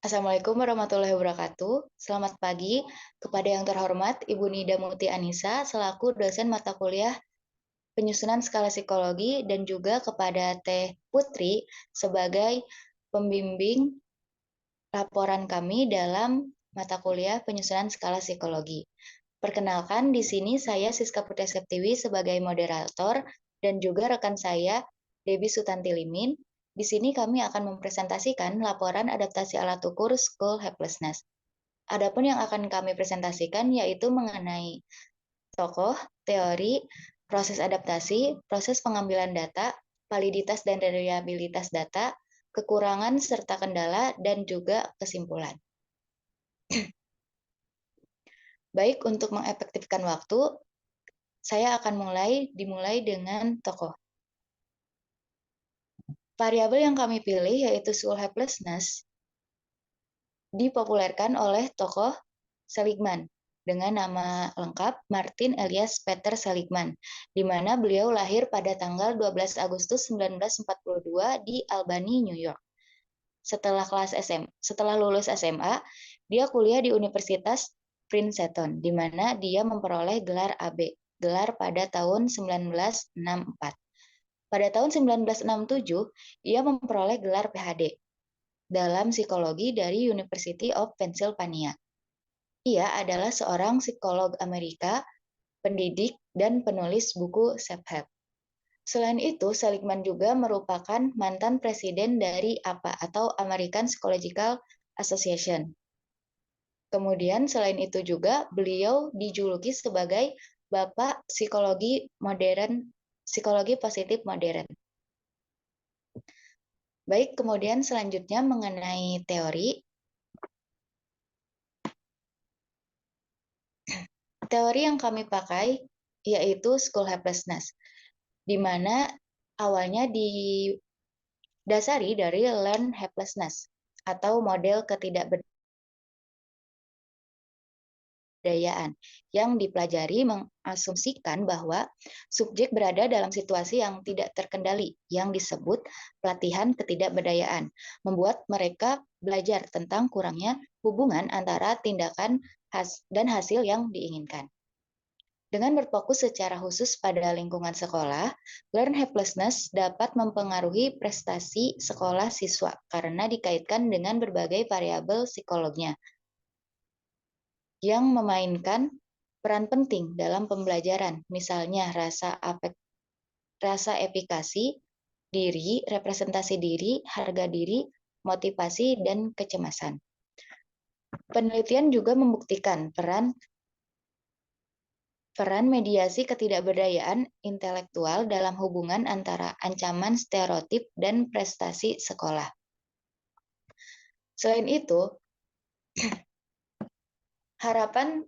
Assalamualaikum warahmatullahi wabarakatuh. Selamat pagi kepada yang terhormat Ibu Nida Muti Anissa selaku dosen mata kuliah penyusunan skala psikologi dan juga kepada Teh Putri sebagai pembimbing laporan kami dalam mata kuliah penyusunan skala psikologi. Perkenalkan, di sini saya Siska Putri Septiwi sebagai moderator dan juga rekan saya Debbie Sutanti Limin. Di sini kami akan mempresentasikan laporan adaptasi alat ukur school helplessness. Adapun yang akan kami presentasikan yaitu mengenai tokoh, teori, proses adaptasi, proses pengambilan data, validitas dan reliabilitas data, kekurangan serta kendala, dan juga kesimpulan. Baik, untuk mengefektifkan waktu, saya akan dimulai dengan tokoh. Variabel yang kami pilih yaitu school helplessness dipopulerkan oleh tokoh Seligman dengan nama lengkap Martin Elias Peter Seligman, di mana beliau lahir pada tanggal 12 Agustus 1942 di Albany, New York. Setelah lulus SMA, dia kuliah di Universitas Princeton, di mana dia memperoleh gelar AB, gelar pada tahun 1964. Pada tahun 1967, ia memperoleh gelar PhD dalam psikologi dari University of Pennsylvania. Ia adalah seorang psikolog Amerika, pendidik, dan penulis buku self-help. Selain itu, Seligman juga merupakan mantan presiden dari APA atau American Psychological Association. Kemudian selain itu juga beliau dijuluki sebagai Bapak Psikologi Positif Modern. Baik, kemudian selanjutnya mengenai teori. Teori yang kami pakai yaitu school helplessness, di mana awalnya didasari dari learn helplessness atau model ketidakberdayaan yang dipelajari mengasumsikan bahwa subjek berada dalam situasi yang tidak terkendali yang disebut pelatihan ketidakberdayaan, membuat mereka belajar tentang kurangnya hubungan antara tindakan dan hasil yang diinginkan. Dengan berfokus secara khusus pada lingkungan sekolah, learn helplessness dapat mempengaruhi prestasi sekolah siswa karena dikaitkan dengan berbagai variabel psikolognya yang memainkan peran penting dalam pembelajaran, misalnya rasa efikasi diri, representasi diri, harga diri, motivasi, dan kecemasan. Penelitian juga membuktikan peran mediasi ketidakberdayaan intelektual dalam hubungan antara ancaman stereotip dan prestasi sekolah. Selain itu, harapan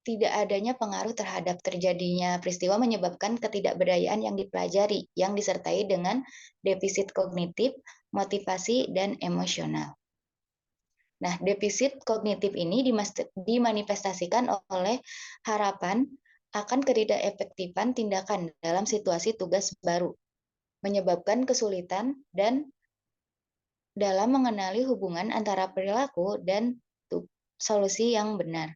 tidak adanya pengaruh terhadap terjadinya peristiwa menyebabkan ketidakberdayaan yang dipelajari, yang disertai dengan defisit kognitif, motivasi, dan emosional. Nah, defisit kognitif ini dimanifestasikan oleh harapan akan ketidakefektifan tindakan dalam situasi tugas baru, menyebabkan kesulitan dan dalam mengenali hubungan antara perilaku dan solusi yang benar.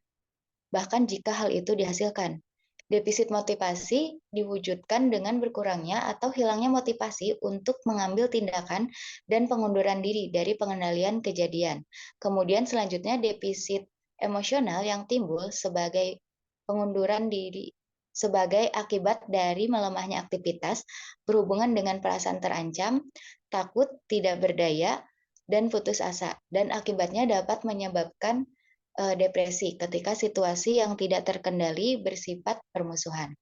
Bahkan jika hal itu dihasilkan. Defisit motivasi diwujudkan dengan berkurangnya atau hilangnya motivasi untuk mengambil tindakan dan pengunduran diri dari pengendalian kejadian. Kemudian selanjutnya defisit emosional yang timbul sebagai pengunduran diri sebagai akibat dari melemahnya aktivitas berhubungan dengan perasaan terancam, takut, tidak berdaya, dan putus asa. Dan akibatnya dapat menyebabkan depresi ketika situasi yang tidak terkendali bersifat permusuhan.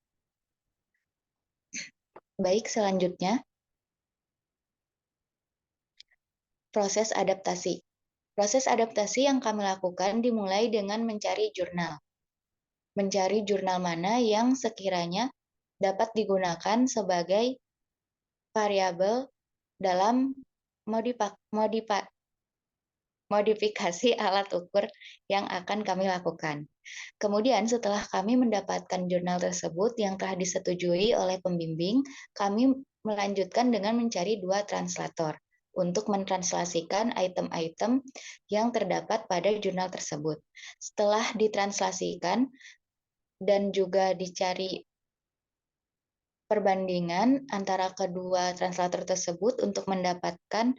Baik, selanjutnya proses adaptasi. Proses adaptasi yang kami lakukan dimulai dengan mencari jurnal. Mencari jurnal mana yang sekiranya dapat digunakan sebagai variabel dalam modifikasi alat ukur yang akan kami lakukan. Kemudian setelah kami mendapatkan jurnal tersebut yang telah disetujui oleh pembimbing, kami melanjutkan dengan mencari 2 translator. untuk mentranslasikan item-item yang terdapat pada jurnal tersebut. Setelah ditranslasikan dan juga dicari perbandingan antara kedua translator tersebut untuk mendapatkan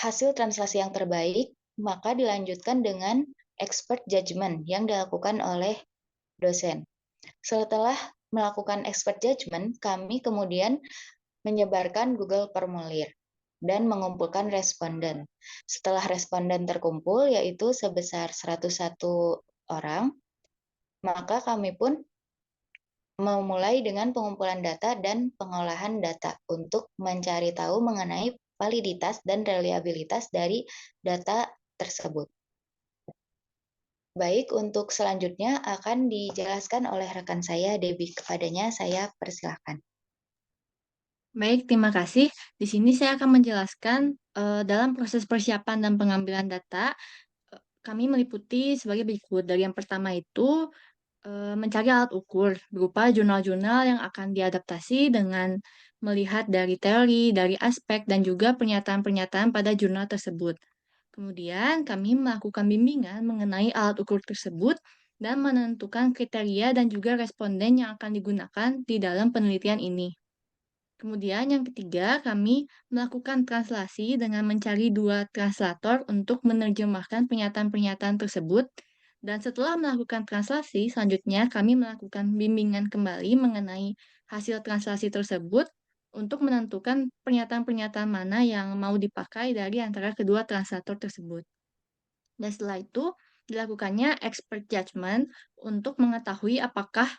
hasil translasi yang terbaik, maka dilanjutkan dengan expert judgment yang dilakukan oleh dosen. Setelah melakukan expert judgment, kami kemudian menyebarkan Google Formulir dan mengumpulkan responden. Setelah responden terkumpul, yaitu sebesar 101 orang, maka kami pun memulai dengan pengumpulan data dan pengolahan data untuk mencari tahu mengenai validitas dan reliabilitas dari data tersebut. Baik, untuk selanjutnya akan dijelaskan oleh rekan saya, Debbie. Kepadanya saya persilahkan. Baik, terima kasih. Di sini saya akan menjelaskan dalam proses persiapan dan pengambilan data, kami meliputi sebagai berikut. Dari yang pertama itu mencari alat ukur berupa jurnal-jurnal yang akan diadaptasi dengan melihat dari teori, dari aspek, dan juga pernyataan-pernyataan pada jurnal tersebut. Kemudian, kami melakukan bimbingan mengenai alat ukur tersebut dan menentukan kriteria dan juga responden yang akan digunakan di dalam penelitian ini. Kemudian yang ketiga, kami melakukan translasi dengan mencari dua translator untuk menerjemahkan pernyataan-pernyataan tersebut. Dan setelah melakukan translasi, selanjutnya kami melakukan bimbingan kembali mengenai hasil translasi tersebut untuk menentukan pernyataan-pernyataan mana yang mau dipakai dari antara kedua translator tersebut. Dan setelah itu, dilakukannya expert judgment untuk mengetahui apakah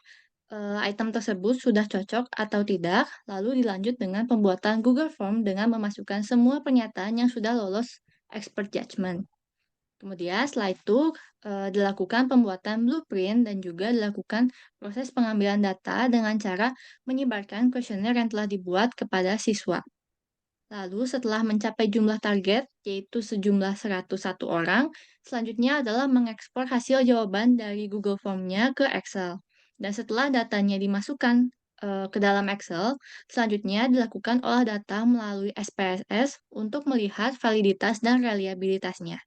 item tersebut sudah cocok atau tidak, lalu dilanjut dengan pembuatan Google Form dengan memasukkan semua pernyataan yang sudah lolos expert judgment. Kemudian setelah itu dilakukan pembuatan blueprint dan juga dilakukan proses pengambilan data dengan cara menyebarkan kuesioner yang telah dibuat kepada siswa. Lalu setelah mencapai jumlah target, yaitu sejumlah 101 orang, selanjutnya adalah mengekspor hasil jawaban dari Google Form-nya ke Excel. Dan setelah datanya dimasukkan ke dalam Excel, selanjutnya dilakukan olah data melalui SPSS untuk melihat validitas dan reliabilitasnya.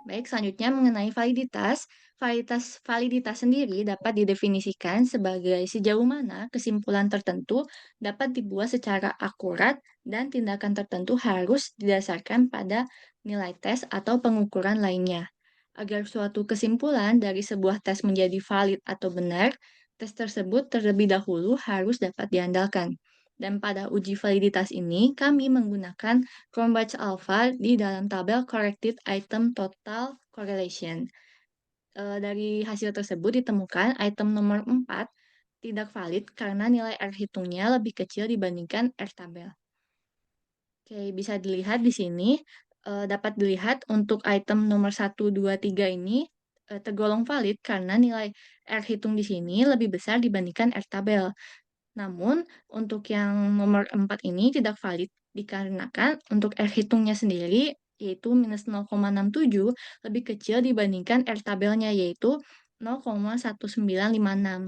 Baik, selanjutnya mengenai validitas. Validitas sendiri dapat didefinisikan sebagai sejauh mana kesimpulan tertentu dapat dibuat secara akurat dan tindakan tertentu harus didasarkan pada nilai tes atau pengukuran lainnya. Agar suatu kesimpulan dari sebuah tes menjadi valid atau benar, tes tersebut terlebih dahulu harus dapat diandalkan. Dan pada uji validitas ini, kami menggunakan Cronbach Alpha di dalam tabel Corrected Item Total Correlation. Dari hasil tersebut ditemukan item nomor 4 tidak valid karena nilai R hitungnya lebih kecil dibandingkan R tabel. Oke, bisa dilihat di sini, dapat dilihat untuk item nomor 1, 2, 3 ini tergolong valid karena nilai R hitung di sini lebih besar dibandingkan R tabel. Namun, untuk yang nomor 4 ini tidak valid dikarenakan untuk R hitungnya sendiri, yaitu minus 0,67, lebih kecil dibandingkan R tabelnya, yaitu 0,1956,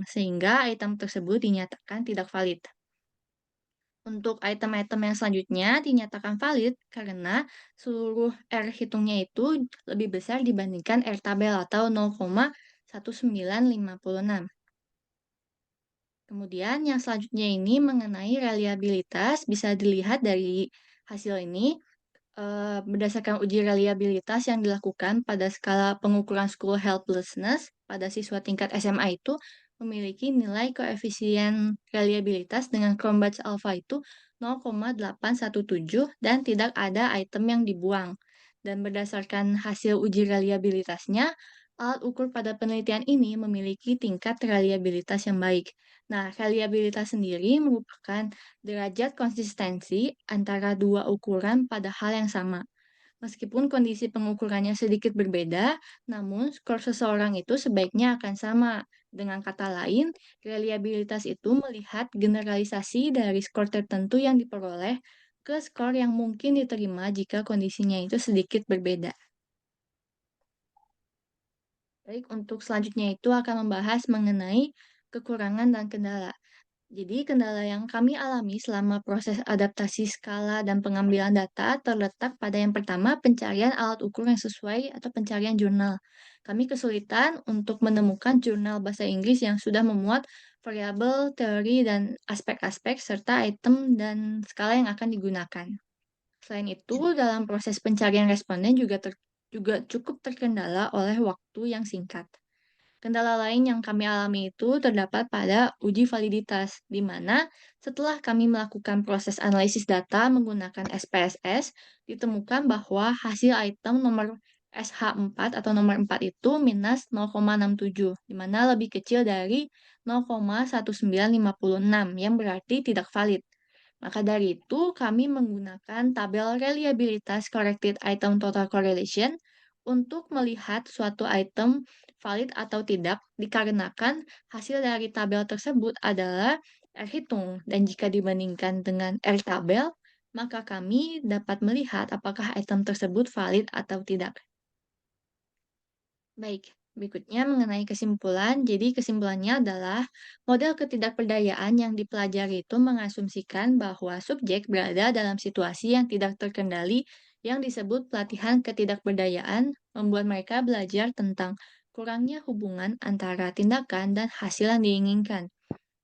sehingga item tersebut dinyatakan tidak valid. Untuk item-item yang selanjutnya dinyatakan valid karena seluruh R hitungnya itu lebih besar dibandingkan R tabel atau 0,1956. Kemudian yang selanjutnya ini mengenai reliabilitas, bisa dilihat dari hasil ini, berdasarkan uji reliabilitas yang dilakukan pada skala pengukuran school helplessness pada siswa tingkat SMA itu memiliki nilai koefisien reliabilitas dengan Cronbach Alpha itu 0,817 dan tidak ada item yang dibuang. Dan berdasarkan hasil uji reliabilitasnya, alat ukur pada penelitian ini memiliki tingkat reliabilitas yang baik. Nah, reliabilitas sendiri merupakan derajat konsistensi antara dua ukuran pada hal yang sama. Meskipun kondisi pengukurannya sedikit berbeda, namun skor seseorang itu sebaiknya akan sama. Dengan kata lain, reliabilitas itu melihat generalisasi dari skor tertentu yang diperoleh ke skor yang mungkin diterima jika kondisinya itu sedikit berbeda. Baik, untuk selanjutnya itu akan membahas mengenai kekurangan dan kendala. Jadi, kendala yang kami alami selama proses adaptasi skala dan pengambilan data terletak pada yang pertama, pencarian alat ukur yang sesuai atau pencarian jurnal. Kami kesulitan untuk menemukan jurnal bahasa Inggris yang sudah memuat variabel, teori, dan aspek-aspek serta item dan skala yang akan digunakan. Selain itu, dalam proses pencarian responden juga cukup terkendala oleh waktu yang singkat. Kendala lain yang kami alami itu terdapat pada uji validitas, di mana setelah kami melakukan proses analisis data menggunakan SPSS, ditemukan bahwa hasil item nomor SH4 atau nomor 4 itu minus 0,67, di mana lebih kecil dari 0,1956 yang berarti tidak valid. Maka dari itu, kami menggunakan tabel reliabilitas corrected item total correlation untuk melihat suatu item valid atau tidak dikarenakan hasil dari tabel tersebut adalah R hitung dan jika dibandingkan dengan R tabel, maka kami dapat melihat apakah item tersebut valid atau tidak. Baik, berikutnya mengenai kesimpulan. Jadi kesimpulannya adalah model ketidakberdayaan yang dipelajari itu mengasumsikan bahwa subjek berada dalam situasi yang tidak terkendali yang disebut pelatihan ketidakberdayaan membuat mereka belajar tentang kurangnya hubungan antara tindakan dan hasil yang diinginkan.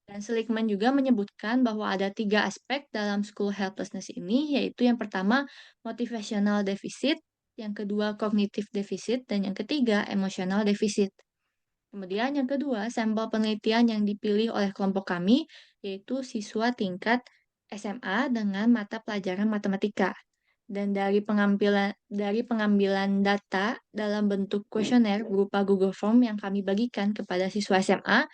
Dan Seligman juga menyebutkan bahwa ada tiga aspek dalam school helplessness ini, yaitu yang pertama motivational deficit, yang kedua cognitive deficit, dan yang ketiga emotional deficit. Kemudian yang kedua, sampel penelitian yang dipilih oleh kelompok kami, yaitu siswa tingkat SMA dengan mata pelajaran matematika. Dan dari pengambilan data dalam bentuk kuesioner berupa Google Form yang kami bagikan kepada siswa SMA,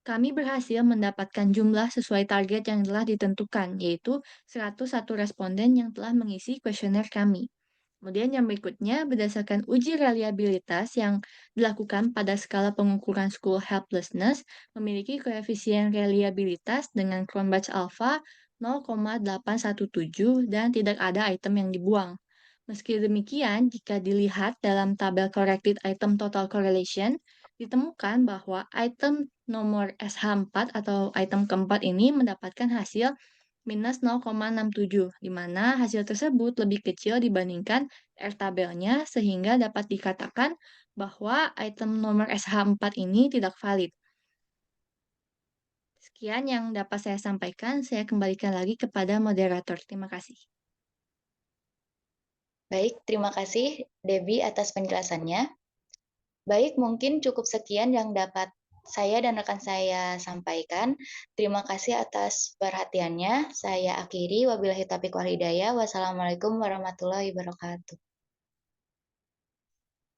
kami berhasil mendapatkan jumlah sesuai target yang telah ditentukan, yaitu 101 responden yang telah mengisi kuesioner kami. Kemudian yang berikutnya, berdasarkan uji reliabilitas yang dilakukan pada skala pengukuran school helplessness, memiliki koefisien reliabilitas dengan Cronbach alpha 0,817 dan tidak ada item yang dibuang. Meski demikian, jika dilihat dalam tabel corrected item total correlation, ditemukan bahwa item nomor SH4 atau item keempat ini mendapatkan hasil minus 0,67, di mana hasil tersebut lebih kecil dibandingkan R tabelnya sehingga dapat dikatakan bahwa item nomor SH4 ini tidak valid. Sekian yang dapat saya sampaikan, saya kembalikan lagi kepada moderator. Terima kasih. Baik, terima kasih Debbie atas penjelasannya. Baik, mungkin cukup sekian yang dapat saya dan rekan saya sampaikan. Terima kasih atas perhatiannya. Saya akhiri. Wabillahi taufiq wal hidayah. Wassalamualaikum warahmatullahi wabarakatuh.